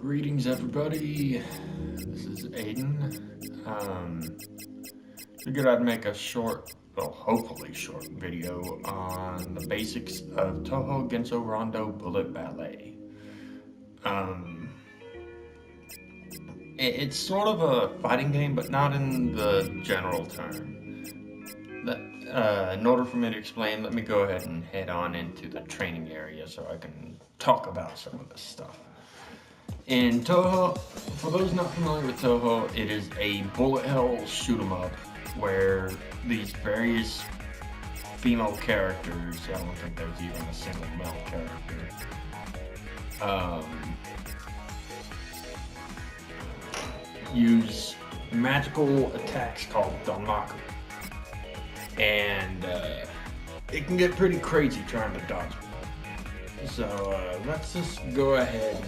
Greetings, everybody. This is Aiden. Figured I'd make a short, well, hopefully short video on the basics of Touhou Genso Rondo Bullet Ballet. Um, it's sort of a fighting game, but not in the general term. In order for me to explain, let me go ahead and head on into the training area so I can talk about some of this stuff. In Touhou, for those not familiar with Touhou, it is a bullet hell shoot 'em up where these various female characters, I don't think there's even a single male character, use magical attacks called Danmaku. And it can get pretty crazy trying to dodge them. So let's just go ahead and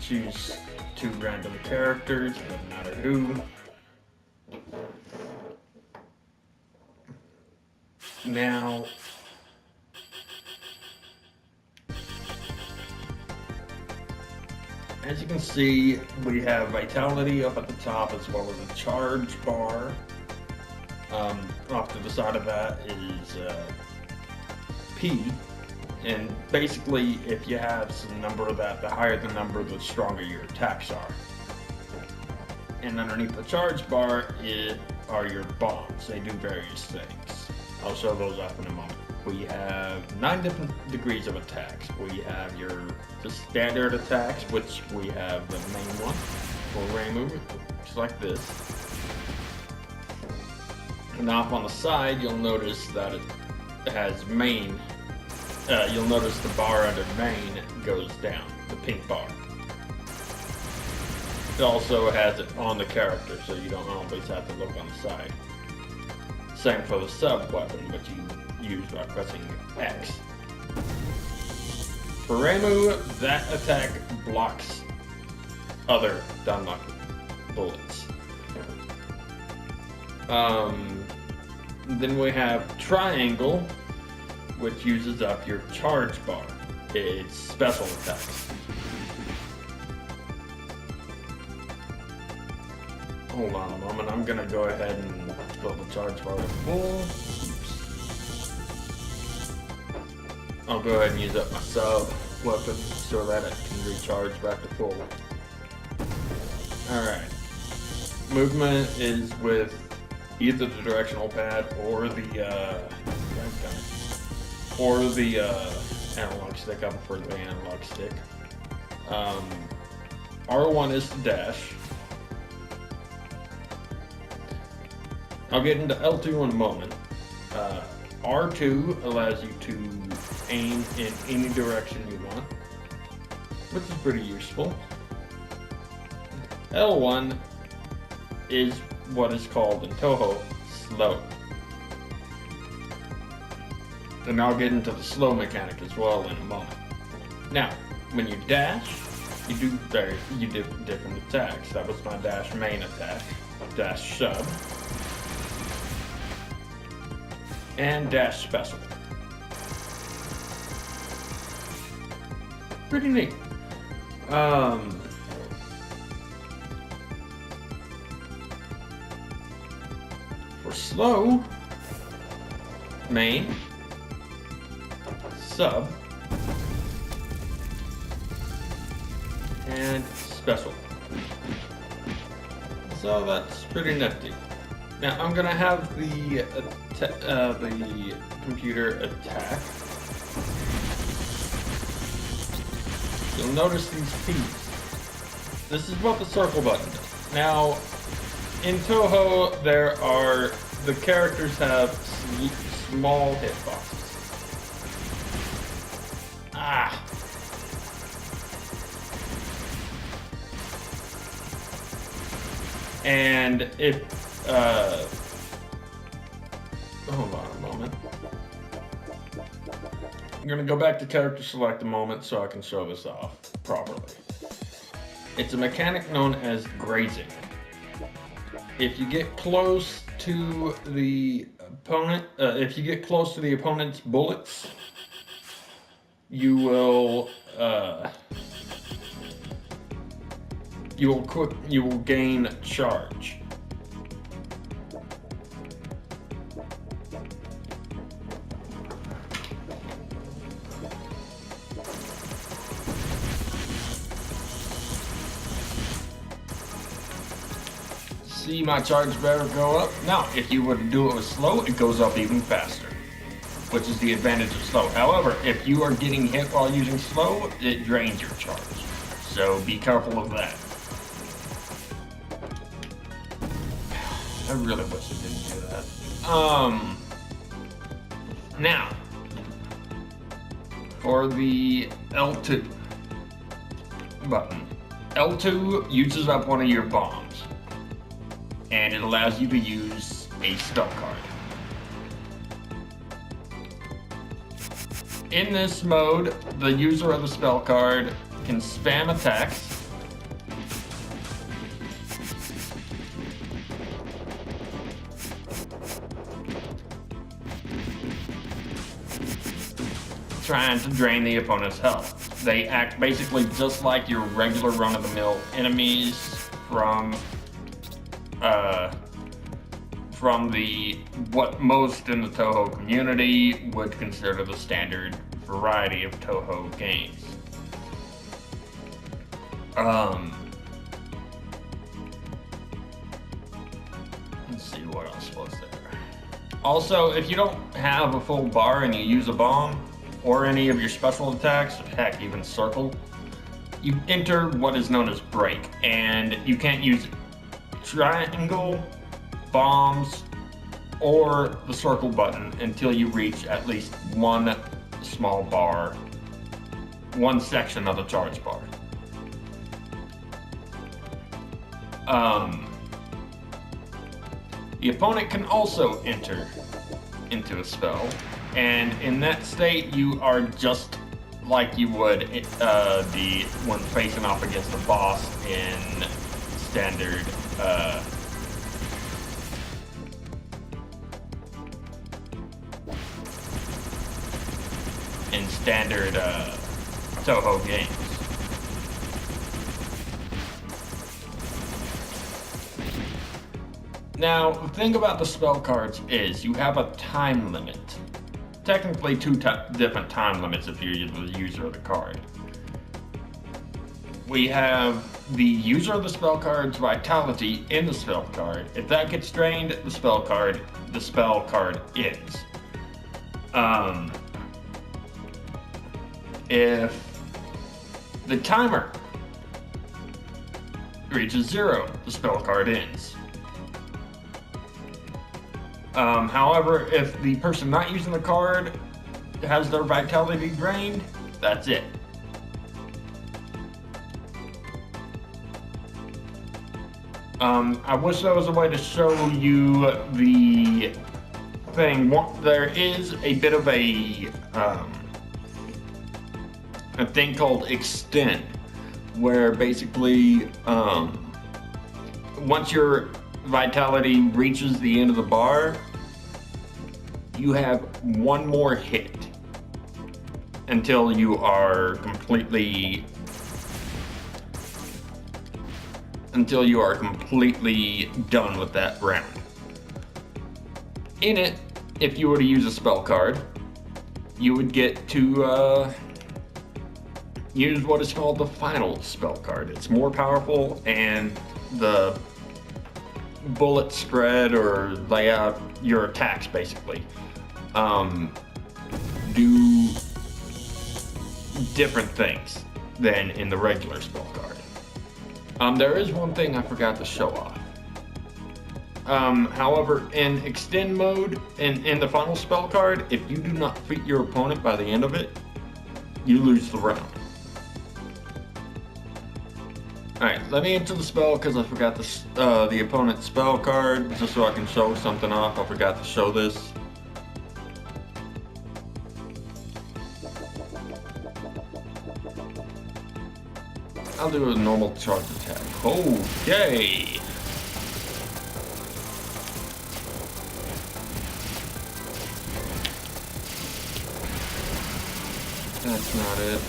choose two random characters, doesn't matter who. Now, as you can see, we have vitality up at the top as well as a charge bar. Off to the side of that is P. And basically, if you have some number of that, the higher the number, the stronger your attacks are. And underneath the charge bar are your bombs. They do various things. I'll show those up in a moment. We have 9 different degrees of attacks. We have the standard attacks, which we have the main one for Reimu, just like this. And off on the side, you'll notice that it has main. You'll notice the bar under main goes down, the pink bar. It also has it on the character, so you don't always have to look on the side. Same for the sub weapon, which you use by pressing X. For Reimu, that attack blocks other Danmaku bullets. Then we have Triangle, which uses up your charge bar. It's special attacks. Hold on a moment, I'm gonna go ahead and fill the charge bar to full. I'll go ahead and use up my sub weapon so that it can recharge back to full. Alright. Movement is with either the directional pad or the analog stick. I prefer the analog stick. R1 is to dash. I'll get into L2 in a moment. R2 allows you to aim in any direction you want, which is pretty useful. L1 is what is called in Touhou slow. And I'll get into the slow mechanic as well in a moment. Now, when you dash, you do different attacks. That was my dash main attack, dash sub, and dash special. Pretty neat. For slow, main, sub, and special. So that's pretty nifty. Now I'm gonna have the computer attack. You'll notice these P's. This is what the circle button does. Now, in Touhou, the characters have small hitboxes. And if, hold on a moment. I'm gonna go back to character select a moment so I can show this off properly. It's a mechanic known as grazing. If you get close to the opponent's bullets, you will you will gain charge. See my charge bar go up? Now, if you were to do it with slow, it goes up even faster, which is the advantage of slow. However, if you are getting hit while using slow, it drains your charge. So be careful of that. I really wish it didn't do that. Now, for the L2 button. L2 uses up one of your bombs, and it allows you to use a spell card. In this mode, the user of the spell card can spam attacks trying to drain the opponent's health. They act basically just like your regular run-of-the-mill enemies from what most in the Touhou community would consider the standard variety of Touhou games. Let's see what else was there. Also, if you don't have a full bar and you use a bomb, or any of your special attacks, heck, even circle, you enter what is known as break, and you can't use triangle, bombs, or the circle button until you reach at least one small bar, one section of the charge bar. The opponent can also enter into a spell, and in that state you are just like you would when facing off against a boss in standard Touhou games. Now, the thing about the spell cards is you have a time limit. Technically two different time limits if you're the user of the card. We have the user of the spell card's vitality in the spell card. If that gets drained, the spell card ends. If the timer reaches 0, the spell card ends. However, if the person not using the card has their vitality drained, that's it. I wish there was a way to show you the thing. There is a bit of a thing called extend, where basically once your vitality reaches the end of the bar, you have one more hit until you are completely done with that round. In it, if you were to use a spell card, you would get to use what is called the final spell card. It's more powerful, and the bullet spread or layout, your attacks basically do different things than in the regular spell card. There is one thing I forgot to show off. However, in extend mode, in the final spell card, if you do not defeat your opponent by the end of it, you lose the round. Alright, let me enter the spell because I forgot the opponent's spell card, just so I can show something off. I forgot to show this. I'll do a normal charge attack. Okay! That's not it.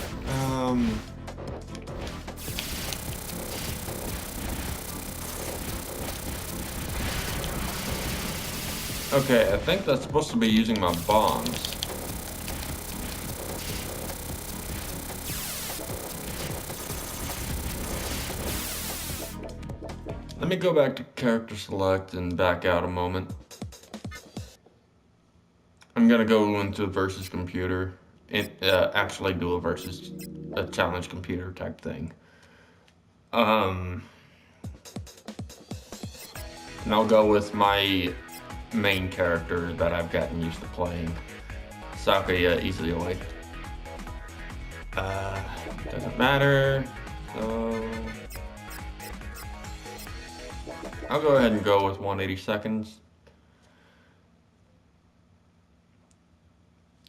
Okay, I think that's supposed to be using my bombs. Let me go back to character select and back out a moment. I'm gonna go into versus computer and actually do a challenge computer type thing. And I'll go with my main character that I've gotten used to playing, Sakuya Izuyoi. Doesn't matter. So I'll go ahead and go with 180 seconds.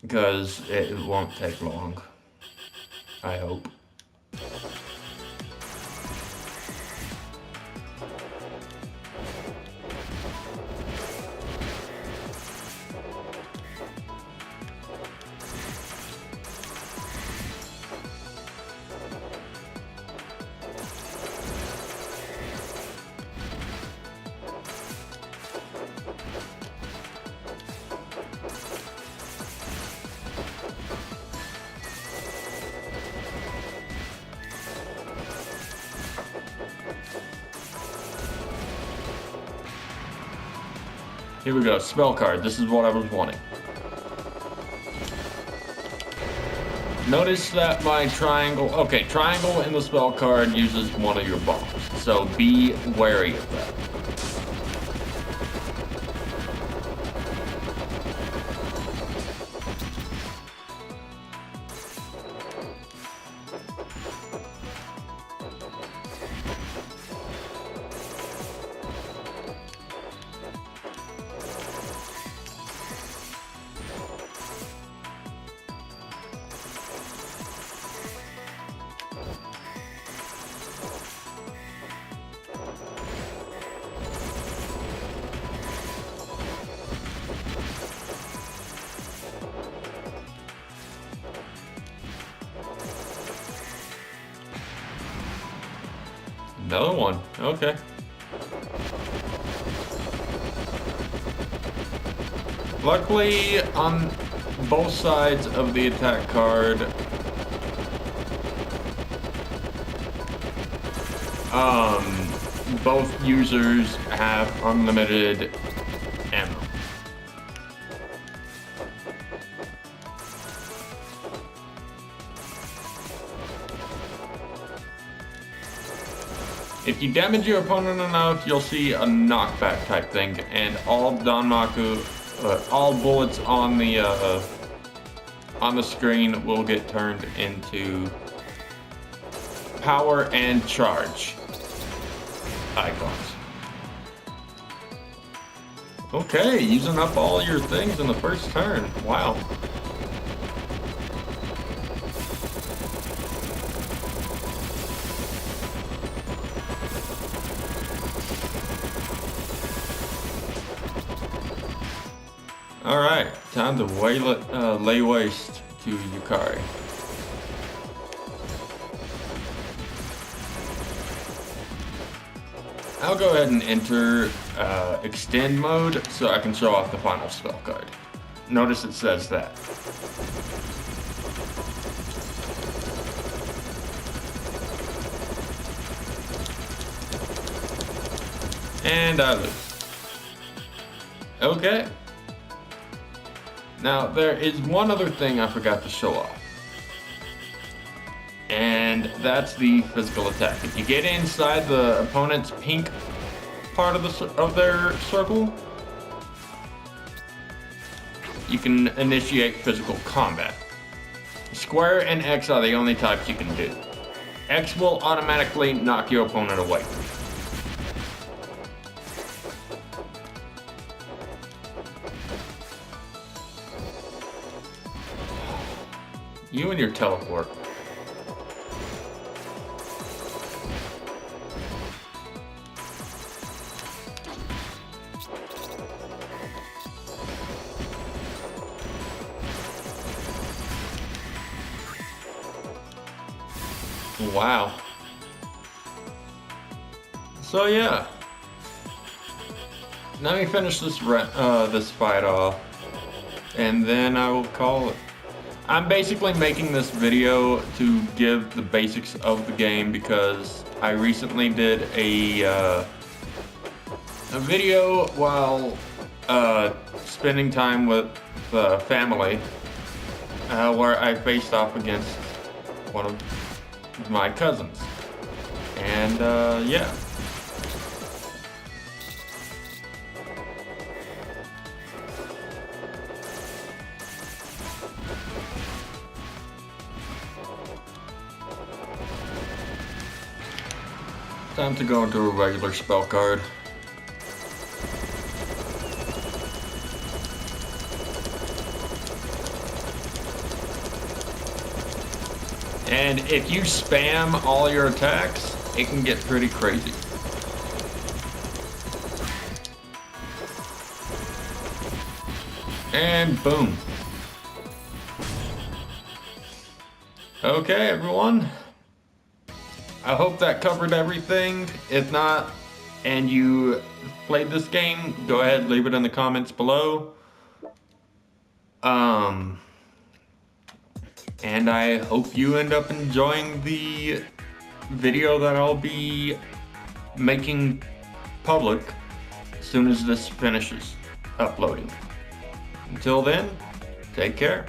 Because it won't take long. I hope. Here we go, spell card. This is what I was wanting. Notice that my triangle in the spell card uses one of your bombs, so be wary of that. Another one, okay. Luckily, on both sides of the attack card, both users have unlimited ammo. If you damage your opponent enough, you'll see a knockback type thing, and all all bullets on the screen will get turned into power and charge icons. Okay, using up all your things in the first turn. Wow. Alright, time to lay waste to Yukari. I'll go ahead and enter extend mode so I can show off the final spell card. Notice it says that. And I lose. Okay. Now, there is one other thing I forgot to show off. And that's the physical attack. If you get inside the opponent's pink part of their circle, you can initiate physical combat. Square and X are the only types you can do. X will automatically knock your opponent away. You and your teleport. Wow. So yeah. let me finish this fight off, and then I will call it. I'm basically making this video to give the basics of the game because I recently did a video while spending time with family where I faced off against one of my cousins, and yeah. Time to go into a regular spell card. And if you spam all your attacks, it can get pretty crazy. And boom. Okay, everyone. I hope that covered everything. If not, and you played this game, go ahead, leave it in the comments below. And I hope you end up enjoying the video that I'll be making public as soon as this finishes uploading. Until then, take care.